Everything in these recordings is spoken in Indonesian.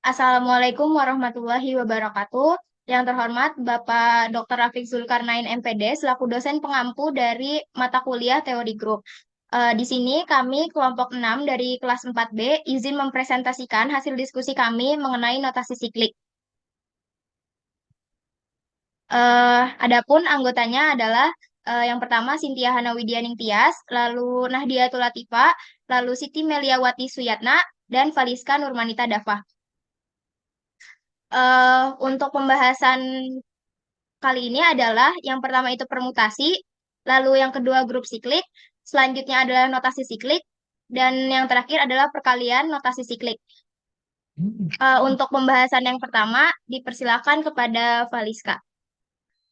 Assalamualaikum warahmatullahi wabarakatuh. Yang terhormat Bapak Dr. Rafiq Zulkarnain MPD selaku dosen pengampu dari mata kuliah Teori Grup. Di sini kami kelompok 6 dari kelas 4B izin mempresentasikan hasil diskusi kami mengenai notasi siklik. Adapun anggotanya adalah yang pertama Cynthia Hanawidianing Tias, lalu Nahdiatul Latifa, lalu Siti Meliawati Suyatna, dan Valiska Nurmanita Dafah. Untuk pembahasan kali ini adalah yang pertama itu permutasi, lalu yang kedua grup siklik, selanjutnya adalah notasi siklik, dan yang terakhir adalah perkalian notasi siklik. Untuk pembahasan yang pertama, dipersilakan kepada Valiska.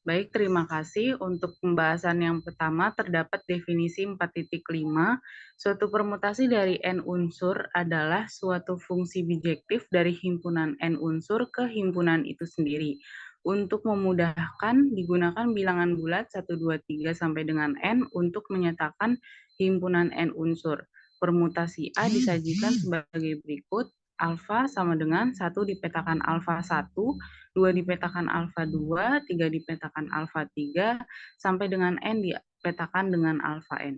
Baik, terima kasih. Untuk pembahasan yang pertama, terdapat definisi 4.5. Suatu permutasi dari N unsur adalah suatu fungsi bijektif dari himpunan N unsur ke himpunan itu sendiri. Untuk memudahkan, digunakan bilangan bulat 1, 2, 3 sampai dengan N untuk menyatakan himpunan N unsur. Permutasi A disajikan sebagai berikut. Alfa sama dengan 1 dipetakan alfa 1, 2 dipetakan alfa 2, 3 dipetakan alfa 3, sampai dengan N dipetakan dengan alfa N.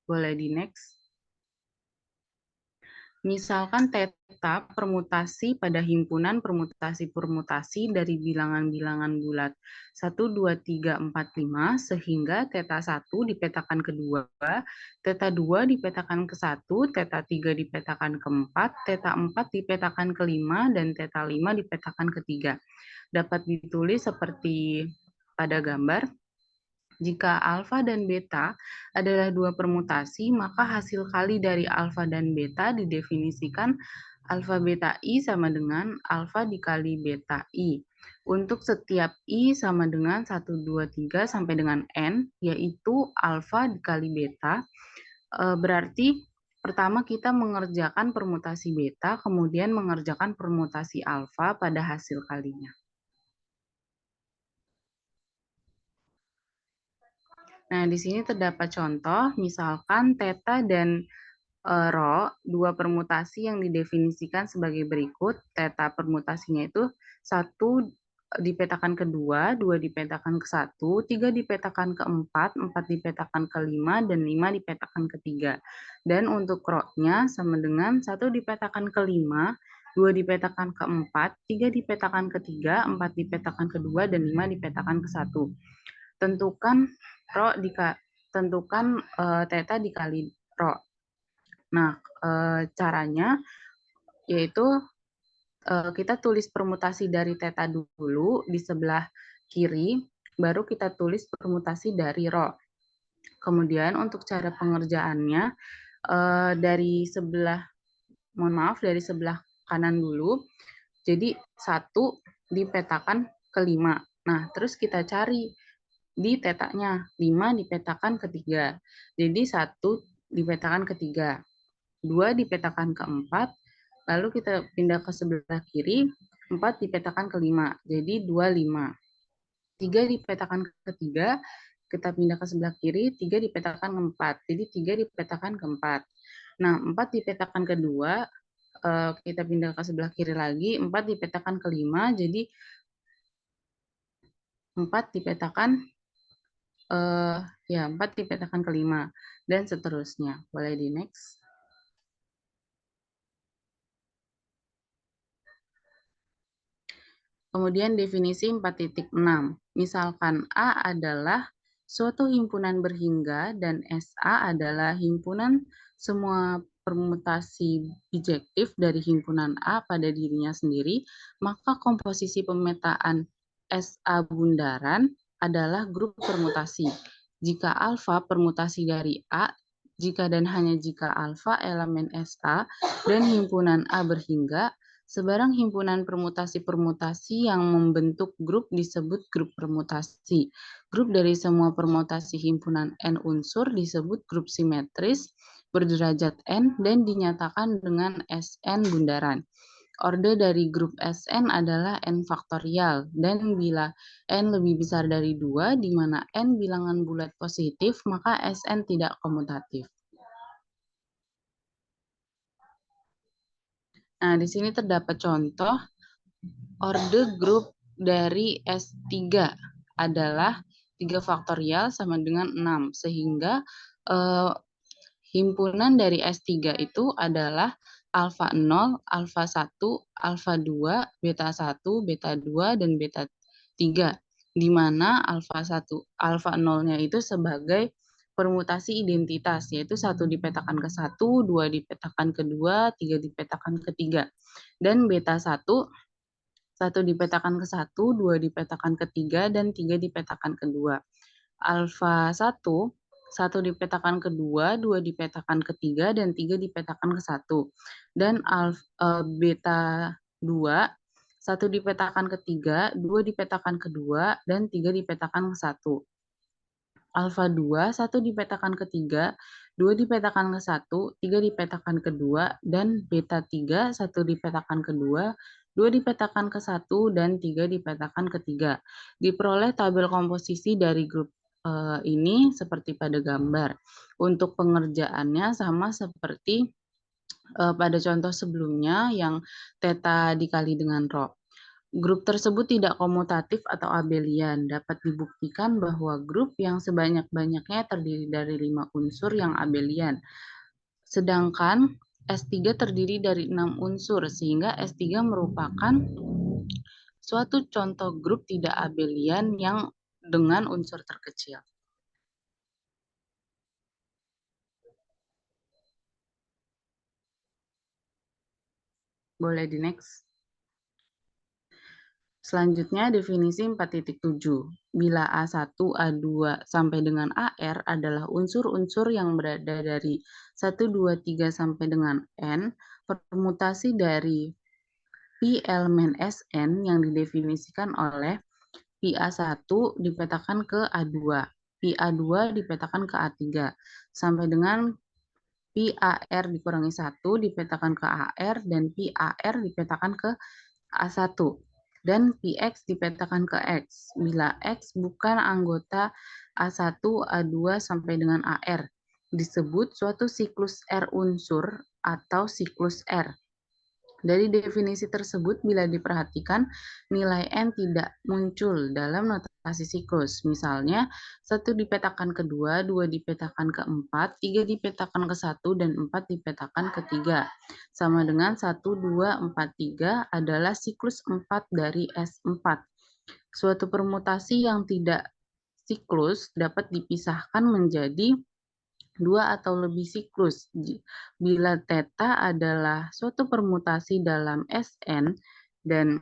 Boleh di next. Misalkan teta permutasi pada himpunan permutasi-permutasi dari bilangan-bilangan bulat 1, 2, 3, 4, 5, sehingga teta 1 dipetakan ke 2, teta 2 dipetakan ke 1, teta 3 dipetakan ke 4, teta 4 dipetakan ke 5, dan teta 5 dipetakan ke 3. Dapat ditulis seperti pada gambar. Jika alfa dan beta adalah dua permutasi, maka hasil kali dari alfa dan beta didefinisikan alfa beta I sama dengan alfa dikali beta I. Untuk setiap I sama dengan 1, 2, 3 sampai dengan N, yaitu alfa dikali beta, berarti pertama kita mengerjakan permutasi beta, kemudian mengerjakan permutasi alfa pada hasil kalinya. Nah, di sini terdapat contoh, misalkan teta dan rho, dua permutasi yang didefinisikan sebagai berikut. Teta permutasinya itu 1 dipetakan ke 2, 2 dipetakan ke 1, 3 dipetakan ke 4, 4 dipetakan ke 5, dan 5 dipetakan ke 3. Dan untuk rho-nya sama dengan 1 dipetakan ke 5, 2 dipetakan ke 4, 3 dipetakan ke 3, 4 dipetakan ke 2, dan 5 dipetakan ke 1. Tentukan teta dikali rho. Nah, caranya yaitu kita tulis permutasi dari teta dulu di sebelah kiri, baru kita tulis permutasi dari rho. Kemudian untuk cara pengerjaannya dari sebelah kanan dulu. Jadi 1 dipetakan ke 5. Nah, terus kita cari di tetanya 5 dipetakan ke 3. Jadi 1 dipetakan ke 3. 2 dipetakan ke 4. Lalu kita pindah ke sebelah kiri, 4 dipetakan ke 5. Jadi 2, 5. 3 dipetakan ke 3, kita pindah ke sebelah kiri, 3 dipetakan ke 4. Jadi 3 dipetakan ke 4. Nah, 4 dipetakan ke 2, kita pindah ke sebelah kiri lagi, 4 dipetakan ke 5, jadi 4 dipetakan 4 dipetakan ke 5, dan seterusnya. Boleh di next. Kemudian definisi 4.6. Misalkan A adalah suatu himpunan berhingga dan SA adalah himpunan semua permutasi bijektif dari himpunan A pada dirinya sendiri, maka komposisi pemetaan SA bundaran adalah grup permutasi. Jika alfa permutasi dari A, jika dan hanya jika alfa elemen SA dan himpunan A berhingga, sebarang himpunan permutasi-permutasi yang membentuk grup disebut grup permutasi. Grup dari semua permutasi himpunan N unsur disebut grup simetris berderajat N dan dinyatakan dengan Sn bundaran. Orde dari grup Sn adalah N faktorial, dan bila N lebih besar dari 2, di mana N bilangan bulat positif, maka Sn tidak komutatif. Nah, di sini terdapat contoh orde grup dari S3 adalah 3 faktorial sama dengan 6, sehingga eh, himpunan dari S3 itu adalah alfa 0, alfa 1, alfa 2, beta 1, beta 2, dan beta 3, di mana alfa 1, alfa 0-nya itu sebagai permutasi identitas, yaitu 1 dipetakan ke 1, 2 dipetakan ke 2, 3 dipetakan ke 3. Dan beta 1, 1 dipetakan ke 1, 2 dipetakan ke 3, dan 3 dipetakan ke 2. Alfa 1, 1 dipetakan ke 2, 2 dipetakan ke 3, dan 3 dipetakan ke 1. Dan beta 2, 1 dipetakan ke 3, 2 dipetakan ke 2, dan 3 dipetakan ke 1. Alfa 2, 1 dipetakan ke 3, 2 dipetakan ke 1, 3 dipetakan ke 2, dan beta 3, 1 dipetakan ke 2, 2 dipetakan ke 1, dan 3 dipetakan ke 3. Diperoleh tabel komposisi dari grup ini seperti pada gambar. Untuk pengerjaannya sama seperti pada contoh sebelumnya yang theta dikali dengan rho. Grup tersebut tidak komutatif atau abelian. Dapat dibuktikan bahwa grup yang sebanyak-banyaknya terdiri dari 5 unsur yang abelian. Sedangkan S3 terdiri dari 6 unsur, sehingga S3 merupakan suatu contoh grup tidak abelian yang dengan unsur terkecil. Boleh di next. Selanjutnya definisi 4.7. Bila A1, A2 sampai dengan AR adalah unsur-unsur yang berada dari 1, 2, 3 sampai dengan N, permutasi dari Pi elemen Sn yang didefinisikan oleh Pi A1 dipetakan ke A2, Pi A2 dipetakan ke A3, sampai dengan Pi AR dikurangi 1 dipetakan ke AR, dan Pi AR dipetakan ke A1, dan Px dipetakan ke X bila X bukan anggota A1, A2 sampai dengan AR. Disebut suatu siklus R unsur atau siklus R. Dari definisi tersebut, bila diperhatikan, nilai N tidak muncul dalam notasi siklus. Misalnya, 1 dipetakan ke 2, 2 dipetakan ke 4, 3 dipetakan ke 1, dan 4 dipetakan ke 3. Sama dengan 1, 2, 4, 3 adalah siklus 4 dari S4. Suatu permutasi yang tidak siklus dapat dipisahkan menjadi 2 atau lebih siklus. Bila theta adalah suatu permutasi dalam Sn dan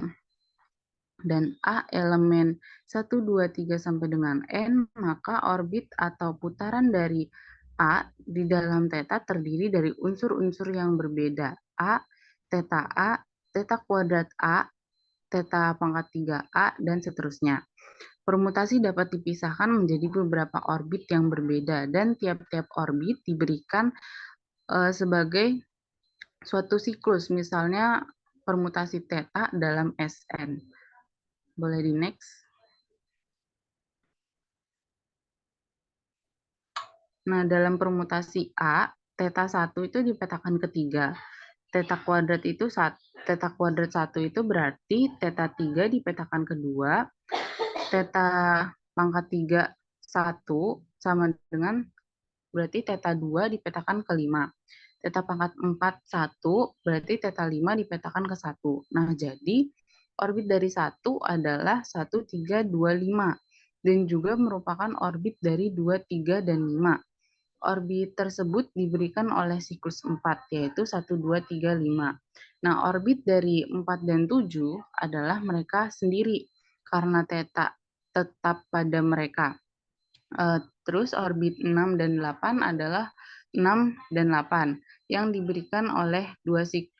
A elemen 1, 2, 3 sampai dengan N, maka orbit atau putaran dari A di dalam theta terdiri dari unsur-unsur yang berbeda. A, theta kuadrat A, theta pangkat 3A, dan seterusnya. Permutasi dapat dipisahkan menjadi beberapa orbit yang berbeda, dan tiap-tiap orbit diberikan sebagai suatu siklus, misalnya permutasi theta dalam Sn. Boleh di next. Nah, dalam permutasi A, theta 1 itu dipetakan ke 3. Theta kuadrat 1 itu berarti theta 3 dipetakan ke 2, theta pangkat 3 1 sama dengan berarti theta 2 dipetakan ke 5. Theta pangkat 4 1 berarti theta 5 dipetakan ke 1. Nah, jadi orbit dari 1 adalah 1, 3, 2, 5. Dan juga merupakan orbit dari 2, 3, dan 5. Orbit tersebut diberikan oleh siklus 4, yaitu 1, 2, 3, 5. Nah, orbit dari 4 dan 7 adalah mereka sendiri, karena theta tetap pada mereka. Terus orbit 6 dan 8 adalah 6 dan 8 yang diberikan oleh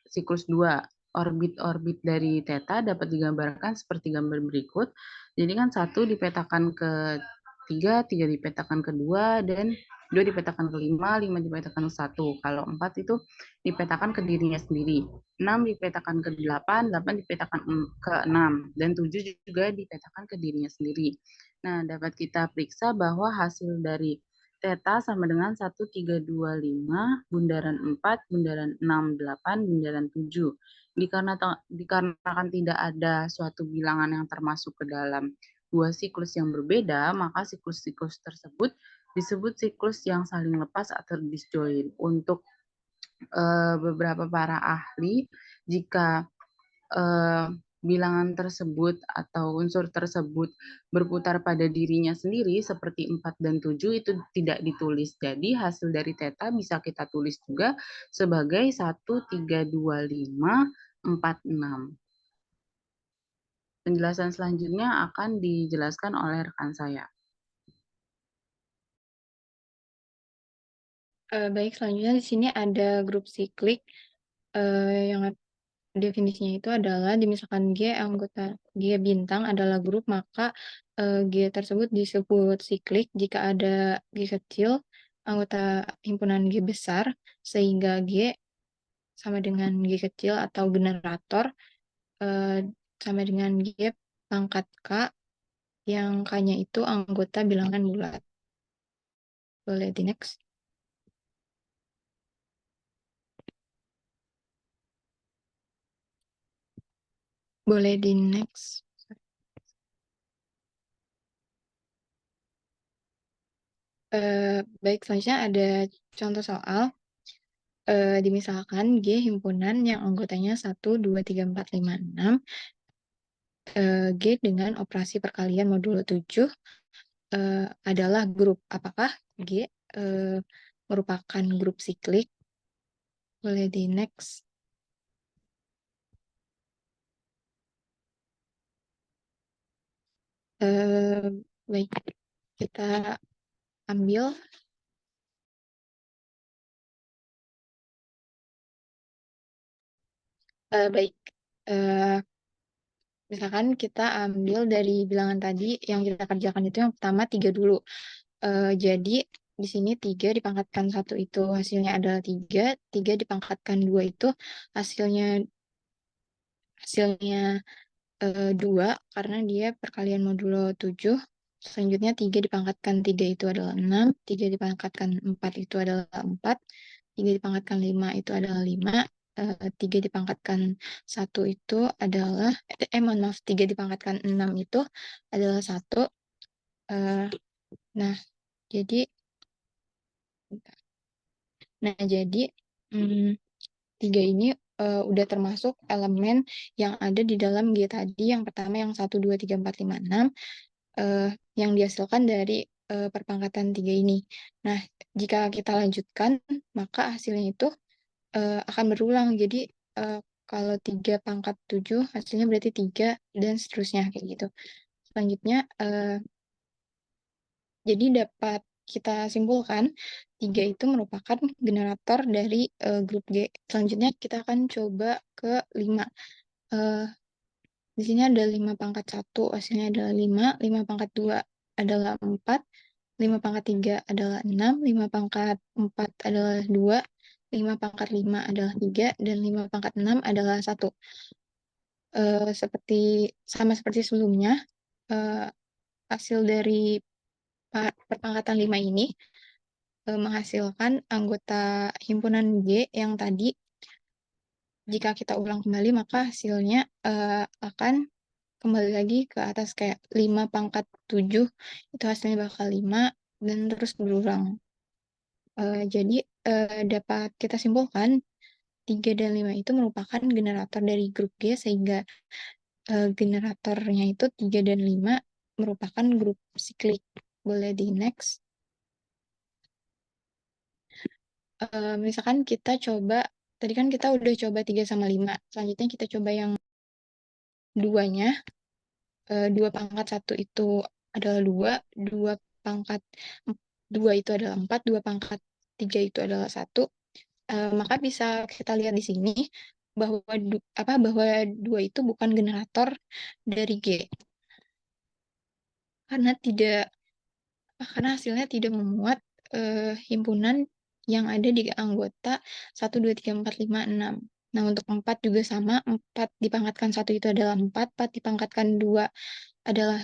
siklus 2. Orbit-orbit dari theta dapat digambarkan seperti gambar berikut. Jadi kan 1 dipetakan ke 3, 3 dipetakan ke 2, dan 2 dipetakan ke 5, 5 dipetakan ke 1. Kalau 4 itu dipetakan ke dirinya sendiri. 6 dipetakan ke 8, 8 dipetakan ke 6, dan 7 juga dipetakan ke dirinya sendiri. Nah, dapat kita periksa bahwa hasil dari theta sama dengan 1, 3, 2, 5, bundaran 4, bundaran 6, 8, bundaran 7. Dikarenakan tidak ada suatu bilangan yang termasuk ke dalam dua siklus yang berbeda, maka siklus-siklus tersebut disebut siklus yang saling lepas atau disjoint. Untuk beberapa para ahli, jika eh, bilangan tersebut atau unsur tersebut berputar pada dirinya sendiri seperti 4 dan 7 itu tidak ditulis. Jadi hasil dari theta bisa kita tulis juga sebagai 1, 3, 2, 5, 4, 6. Penjelasan selanjutnya akan dijelaskan oleh rekan saya. Baik, selanjutnya di sini ada grup siklik yang definisinya itu adalah misalkan G anggota G bintang adalah grup, maka G tersebut disebut siklik jika ada G kecil anggota himpunan G besar, sehingga G sama dengan G kecil atau generator eh, sama dengan G pangkat K yang K-nya itu anggota bilangan bulat. Boleh di next. Boleh di next. Baik, selanjutnya ada contoh soal. Dimisalkan G himpunan yang anggotanya 1, 2, 3, 4, 5, 6. G dengan operasi perkalian modulo 7 adalah grup. Apakah G merupakan grup siklik? Boleh di next. Baik, kita ambil. Baik, misalkan kita ambil dari bilangan tadi yang kita kerjakan itu yang pertama 3 dulu. Jadi di sini 3 dipangkatkan 1 itu hasilnya adalah 3, 3 dipangkatkan 2 itu hasilnya 2 karena dia perkalian modulo 7. Selanjutnya 3 dipangkatkan 3 itu adalah 6, 3 dipangkatkan 4 itu adalah 4, 3 dipangkatkan 5 itu adalah 5, 3 dipangkatkan 1 itu adalah, mohon maaf, 3 dipangkatkan 6 itu adalah 1. Nah, jadi, jadi 3 ini udah termasuk elemen yang ada di dalam G tadi. Yang pertama yang 1, 2, 3, 4, 5, 6 yang dihasilkan dari perpangkatan 3 ini. Nah, jika kita lanjutkan, maka hasilnya itu akan berulang. Jadi kalau 3 pangkat 7 hasilnya berarti 3 dan seterusnya kayak gitu. Selanjutnya jadi dapat kita simpulkan 3 itu merupakan generator dari grup G. Selanjutnya kita akan coba ke 5. Di sini ada 5 pangkat 1 hasilnya adalah 5, 5 pangkat 2 adalah 4, 5 pangkat 3 adalah 6, 5 pangkat 4 adalah 2, 5 pangkat 5 adalah 3, dan 5 pangkat 6 adalah 1. Sama seperti sebelumnya, hasil dari perpangkatan 5 ini menghasilkan anggota himpunan G yang tadi. Jika kita ulang kembali, maka hasilnya akan kembali lagi ke atas kayak 5 pangkat 7 itu hasilnya bakal 5 dan terus berulang. Jadi dapat kita simpulkan 3 dan 5 itu merupakan generator dari grup G, sehingga generatornya itu 3 dan 5 merupakan grup siklik. Boleh di next. Misalkan kita coba, tadi kan kita udah coba 3 sama 5. Selanjutnya kita coba yang duanya. 2 pangkat 1 itu adalah 2, 2 pangkat 2 itu adalah 4, 2 pangkat 3 itu adalah 1. Maka bisa kita lihat di sini bahwa bahwa 2 itu bukan generator dari G. Karena hasilnya tidak memuat himpunan yang ada di anggota 1, 2, 3, 4, 5, 6. Nah, untuk 4 juga sama. 4 dipangkatkan 1 itu adalah 4, 4 dipangkatkan 2 adalah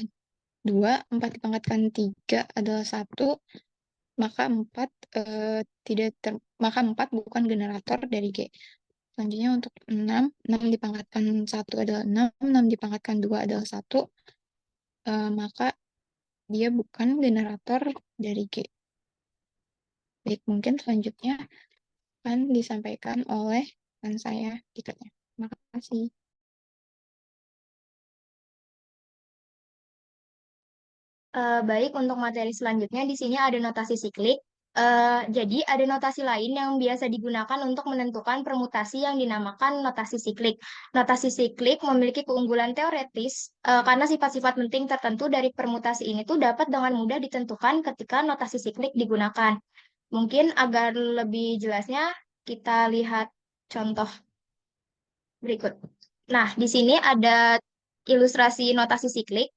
2, 4 dipangkatkan 3 adalah 1, maka 4 maka 4 bukan generator dari G. Selanjutnya untuk 6, 6 dipangkatkan 1 adalah 6, 6 dipangkatkan 2 adalah 1, maka dia bukan generator dari G. Baik, mungkin selanjutnya akan disampaikan oleh rekan saya berikutnya. Terima kasih. Baik, untuk materi selanjutnya di sini ada notasi siklik. Jadi ada notasi lain yang biasa digunakan untuk menentukan permutasi yang dinamakan notasi siklik. Notasi siklik memiliki keunggulan teoretis karena sifat-sifat penting tertentu dari permutasi ini tuh dapat dengan mudah ditentukan ketika notasi siklik digunakan. Mungkin agar lebih jelasnya kita lihat contoh berikut. Nah, di sini ada ilustrasi notasi siklik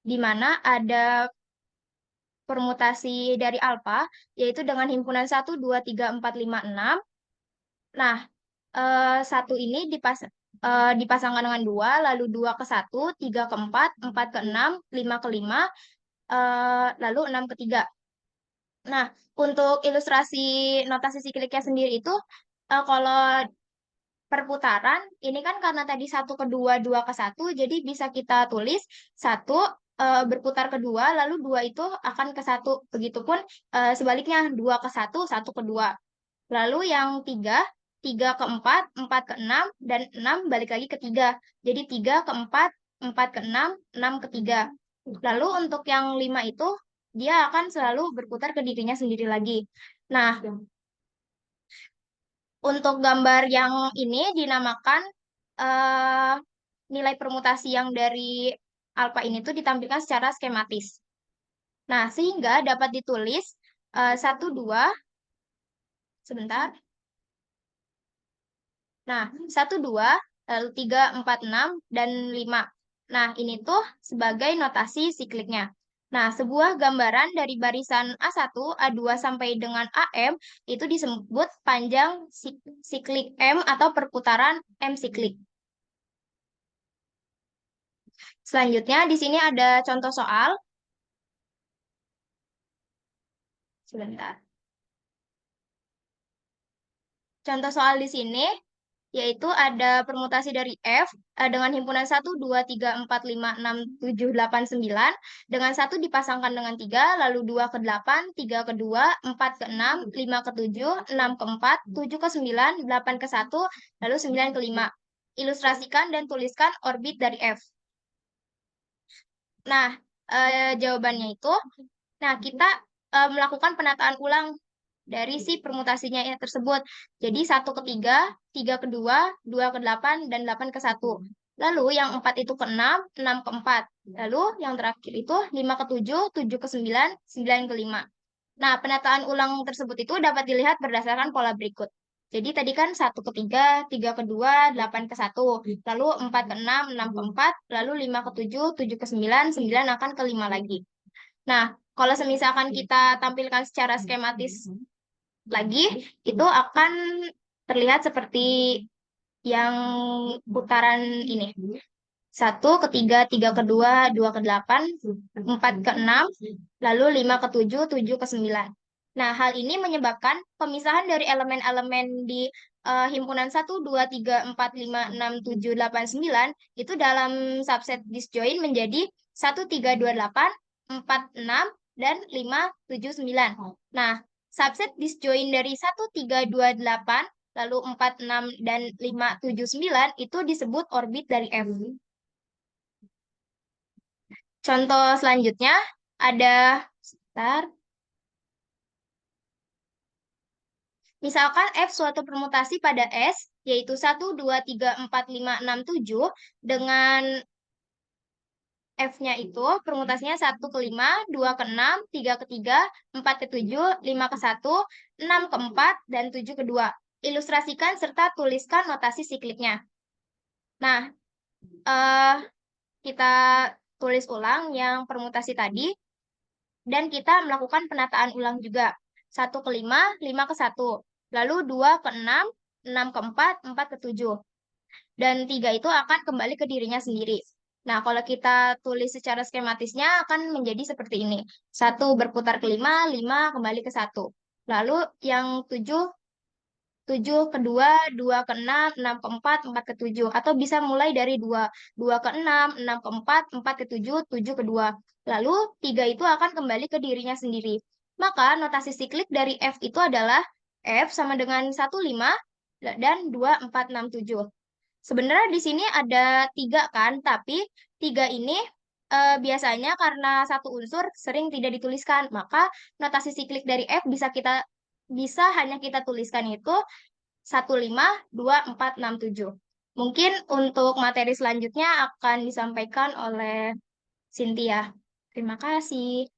di mana ada permutasi dari alfa, yaitu dengan himpunan 1, 2, 3, 4, 5, 6. Nah, 1 ini dipasangkan dengan 2, lalu 2 ke 1, 3 ke 4, 4 ke 6, 5 ke 5, lalu 6 ke 3. Nah, untuk ilustrasi notasi sikliknya sendiri itu, kalau perputaran, ini kan karena tadi 1 ke 2, 2 ke 1, jadi bisa kita tulis 1 berputar ke 2, lalu 2 itu akan ke 1. Begitupun sebaliknya, 2 ke 1, 1 ke 2. Lalu yang 3, 3 ke 4, 4 ke 6, dan 6 balik lagi ke 3. Jadi 3 ke 4, 4 ke 6, 6 ke 3. Lalu untuk yang 5 itu, dia akan selalu berputar ke dirinya sendiri lagi. Nah, untuk gambar yang ini dinamakan eh, nilai permutasi yang dari alfa ini tuh ditampilkan secara skematis. Nah, sehingga dapat ditulis 1, 2, sebentar. Nah, 1, 2, lalu 3, 4, 6, dan 5. Nah, ini tuh sebagai notasi sikliknya. Nah, sebuah gambaran dari barisan A1, A2 sampai dengan AM itu disebut panjang siklik M atau perputaran M siklik. Selanjutnya, di sini ada contoh soal. Sebentar. Contoh soal di sini yaitu ada permutasi dari F dengan himpunan 1, 2, 3, 4, 5, 6, 7, 8, 9 dengan 1 dipasangkan dengan 3, lalu 2 ke 8, 3 ke 2, 4 ke 6, 5 ke 7, 6 ke 4, 7 ke 9, 8 ke 1, lalu 9 ke 5. Ilustrasikan dan tuliskan orbit dari F. Nah, jawabannya itu, nah kita melakukan penataan ulang dari si permutasinya ya tersebut. Jadi 1 ke 3, 3 ke 2, 2 ke 8, dan 8 ke 1. Lalu yang 4 itu ke 6, 6 ke 4. Lalu yang terakhir itu 5 ke 7, 7 ke 9, 9 ke 5. Nah, penataan ulang tersebut itu dapat dilihat berdasarkan pola berikut. Jadi tadi kan 1 ke 3, 3 ke 2, 8 ke 1. Lalu 4 ke 6, 6 ke 4. Lalu 5 ke 7, 7 ke 9, 9 akan ke 5 lagi. Nah, kalau semisalkan kita tampilkan secara skematis lagi, itu akan terlihat seperti yang putaran ini. 1 ke 3, 3 ke 2, 2 ke 8, 4 ke 6, lalu 5 ke 7, 7 ke 9. Nah, hal ini menyebabkan pemisahan dari elemen-elemen di himpunan 1, 2, 3, 4, 5, 6, 7, 8, 9 itu dalam subset disjoin menjadi 1, 3, 2, 8, 4, 6, dan 5, 7, 9. Nah, subset disjoin dari 1, 3, 2, 8, lalu 4, 6, dan 5, 7, 9 itu disebut orbit dari F. Contoh selanjutnya ada, sebentar. Misalkan F suatu permutasi pada S, yaitu 1, 2, 3, 4, 5, 6, 7, dengan F-nya itu permutasinya 1 ke 5, 2 ke 6, 3 ke 3, 4 ke 7, 5 ke 1, 6 ke 4, dan 7 ke 2. Ilustrasikan serta tuliskan notasi sikliknya. Nah, kita tulis ulang yang permutasi tadi, dan kita melakukan penataan ulang juga. 1 ke 5, 5 ke 1. Lalu 2 ke 6, 6 ke 4, 4 ke 7. Dan 3 itu akan kembali ke dirinya sendiri. Nah, kalau kita tulis secara skematisnya akan menjadi seperti ini. 1 berputar ke 5, 5 kembali ke 1. Lalu yang 7 7 ke 2, 2 ke 6, 6 ke 4, 4 ke 7. Atau bisa mulai dari 2, 2 ke 6 ke 4, 4 ke 7, 7 ke 2. Lalu 3 itu akan kembali ke dirinya sendiri. Maka notasi siklik dari F itu adalah F sama dengan 15 dan 2, 4, 6, 7. Sebenarnya di sini ada 3 kan, tapi 3 ini biasanya karena satu unsur sering tidak dituliskan. Maka notasi siklik dari F bisa hanya kita tuliskan itu 15, 2, 4, 6, 7. Mungkin untuk materi selanjutnya akan disampaikan oleh Cynthia. Terima kasih.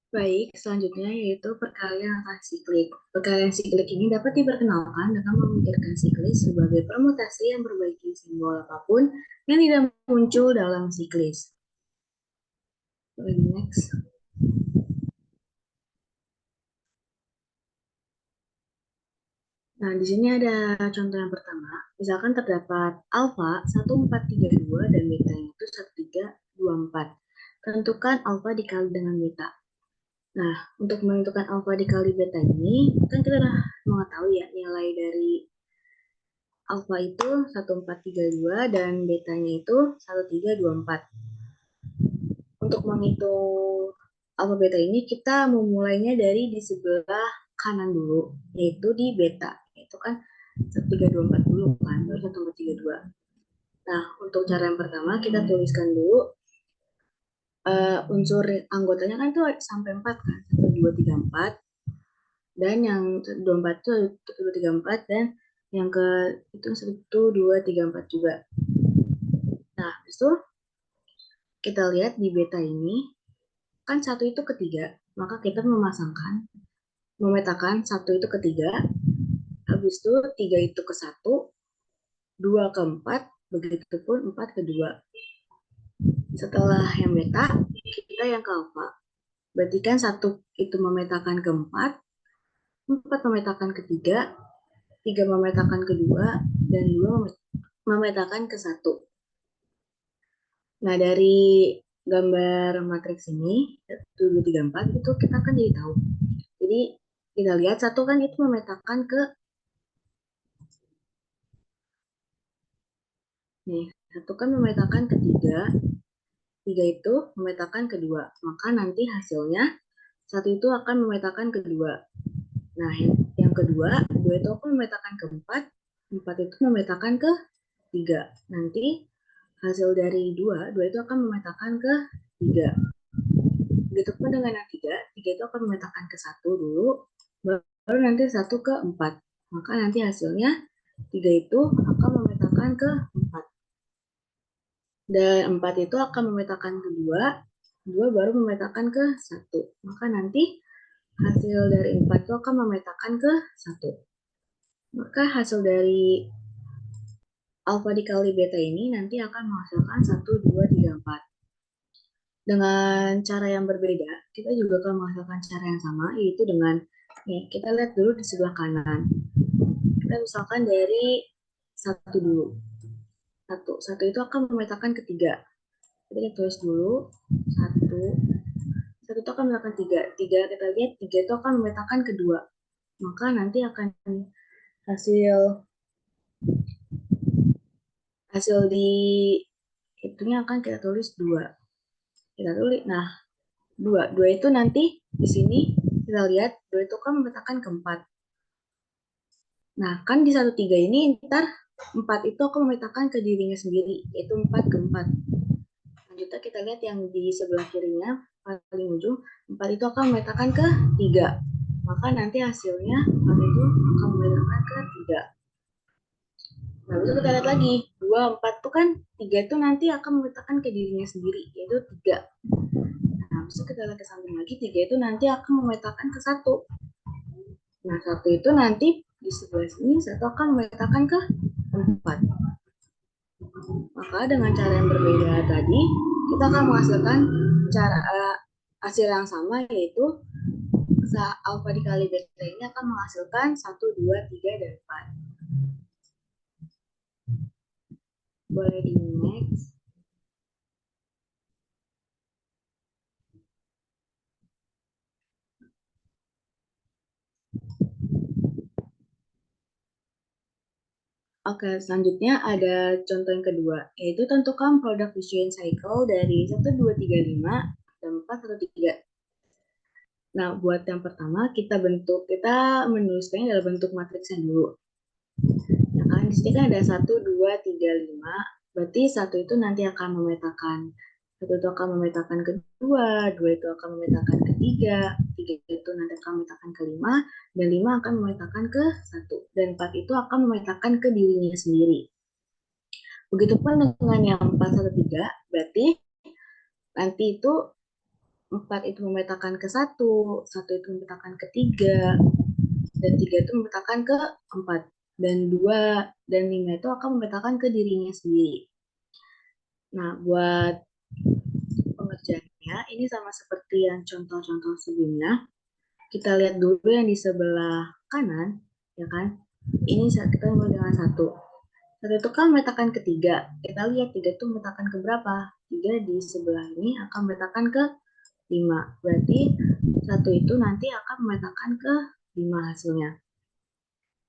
Baik, selanjutnya yaitu perkalian angka siklik. Perkalian siklik ini dapat diperkenalkan dengan memikirkan siklis sebagai permutasi yang berbaiki simbol apapun yang tidak muncul dalam siklis. Next. Nah, di sini ada contoh yang pertama. Misalkan terdapat alfa 1432 dan betanya itu 1324. Tentukan alfa dikali dengan beta. Nah, untuk menentukan alfa dikali beta ini, kan kita udah mengetahui ya nilai dari alfa itu 1432 dan betanya itu 1324. Untuk menghitung alfa beta ini, kita memulainya dari di sebelah kanan dulu, yaitu di beta. Itu kan 1324 dulu kan, baru 1432. Nah, untuk cara yang pertama, kita tuliskan dulu unsur anggotanya kan itu sampai 4 kan, 1, 2, 3, 4. Dan yang 24 itu 1, 2, 3, 4 dan yang ke itu 1, 2, 3, 4 juga. Nah, habis itu kita lihat di beta ini kan 1 itu ketiga, maka kita memetakan 1 itu ketiga, habis itu 3 itu ke 1, 2 ke 4, begitupun 4 ke 2. Setelah yang beta, kita yang ke alfa. Berarti kan 1 itu memetakan ke 4, 4 memetakan ke 3, 3 memetakan ke 2, dan 2 memetakan ke 1. Nah, dari gambar matriks ini, 1, 2, 3, 4, itu kita kan jadi tahu. Jadi, kita lihat 1 kan itu memetakan ke nih, 1 kan memetakan ke 3, 3 itu memetakan ke 2. Maka nanti hasilnya 1 itu akan memetakan ke 2. Nah, yang kedua, 2 itu akan memetakan ke 4, 4 itu memetakan ke 3. Nanti hasil dari 2 itu akan memetakan ke 3. Begitupun dengan yang 3 itu akan memetakan ke 1 dulu, baru nanti 1 ke 4. Maka nanti hasilnya 3 itu akan memetakan ke 4. Dan 4 itu akan memetakan ke 2, 2 baru memetakan ke 1. Maka nanti hasil dari 4 itu akan memetakan ke 1. Maka hasil dari alfa dikali beta ini nanti akan menghasilkan 1, 2, 3, 4. Dengan cara yang berbeda, kita juga akan menghasilkan cara yang sama, yaitu dengan, nih, kita lihat dulu di sebelah kanan. Kita misalkan dari 1 dulu. 1 itu akan memetakan ke 3. Jadi kita tulis dulu, 1 itu akan memetakan 3. 3 kita lihat, 3 itu akan memetakan ke 2. Maka nanti akan hasil di itunya akan kita tulis 2. Kita tulis, nah 2 itu nanti di sini kita lihat 2 itu kan memetakan ke 4. Nah, kan di 1, 3 ini ntar 4 itu akan memetakan ke dirinya sendiri, yaitu 4 ke 4. Selanjutnya kita lihat yang di sebelah kirinya, paling ujung, 4 itu akan memetakan ke 3. Maka nanti hasilnya 4 itu akan memetakan ke 3. Nah, itu kita lihat lagi, 2, 4 itu kan 3 itu nanti akan memetakan ke dirinya sendiri, yaitu 3. Nah, bisa kita lihat ke samping lagi, 3 itu nanti akan memetakan ke 1. Nah, 1 itu nanti di sebelah sini, 1 akan memetakan ke 4. Maka dengan cara yang berbeda tadi, kita akan menghasilkan hasil yang sama, yaitu alfa dikali beta ini akan menghasilkan 1, 2, 3, dan 4. Boleh di next. Oke, selanjutnya ada contoh yang kedua, yaitu tentukan product decision cycle dari 1, 2, 3, 5, dan 4, 1, 3. Nah, buat yang pertama, kita menuliskannya dalam bentuk matriksnya dulu. Ya kan, di sini kan ada 1, 2, 3, 5, berarti 1 itu nanti akan memetakan. 1 itu akan memetakan kedua, 2 itu akan memetakan ketiga, 3 itu nanti akan memetakan kelima, dan 5 akan memetakan ke 1, dan 4 itu akan memetakan ke dirinya sendiri. Begitupun dengan yang 4, 1, 3, berarti nanti itu 4 itu memetakan ke 1, 1 itu memetakan ke 3, dan 3 itu memetakan ke 4, dan 2 dan 5 itu akan memetakan ke dirinya sendiri. Nah, buat pengerjaannya, ini sama seperti yang contoh-contoh sebelumnya. Kita lihat dulu yang di sebelah kanan, ya kan? Ini kita mulai dengan 1. 1 itu kan memetakan ke 3. Kita lihat 3 itu memetakan ke berapa? 3 di sebelah ini akan memetakan ke 5. Berarti 1 itu nanti akan memetakan ke 5 hasilnya.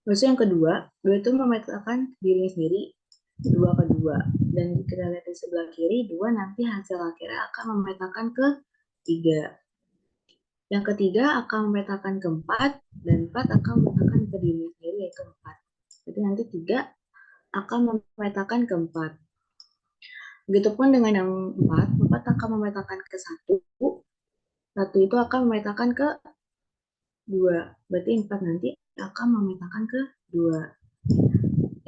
Terus yang kedua, 2 itu memetakan dirinya sendiri 2 ke 2. Dan kita lihat di sebelah kiri, 2 nanti hasil akhirnya akan memetakan ke 3. Yang ketiga akan memetakan ke 4, dan 4 akan memetakan ke dirinya sendiri yaitu 4. Jadi nanti 3 akan memetakan ke 4. Begitupun dengan yang 4, 4 akan memetakan ke 1, 1 itu akan memetakan ke 2. Berarti 4 nanti akan memetakan ke 2.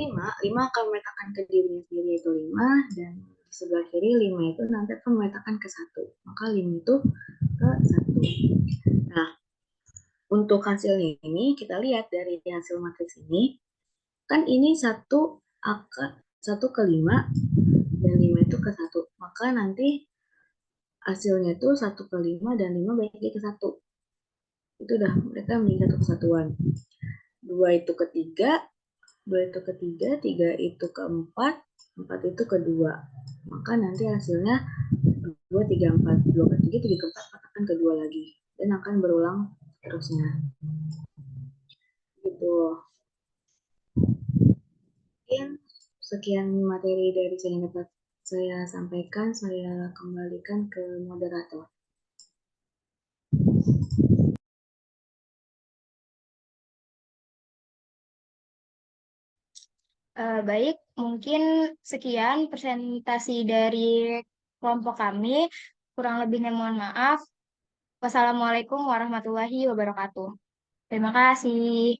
5 akan memetakan ke dirinya sendiri yaitu 5, dan di sebelah kiri 5 itu nanti akan memetakan ke 1. Maka 5 itu ke 1. Nah, untuk hasilnya ini kita lihat dari hasil matriks ini, kan ini 1 ke 5 dan 5 itu ke 1. Maka nanti hasilnya itu 1 ke 5 dan 5 balik lagi ke 1. Itu udah mereka menjadi satu kesatuan. 2 itu ke 3, 2 itu ke 3, 3 itu ke 4, 4 itu ke 2. Maka nanti hasilnya 2, 3, 4, 2 ke 3, 3 ke 4, 4 akan ke 2 lagi. Dan akan berulang terusnya. Gitu. Mungkin sekian materi dari saya yang dapat saya sampaikan, saya kembalikan ke moderator. Baik, mungkin sekian presentasi dari kelompok kami. Kurang lebihnya mohon maaf. Wassalamualaikum warahmatullahi wabarakatuh. Terima kasih.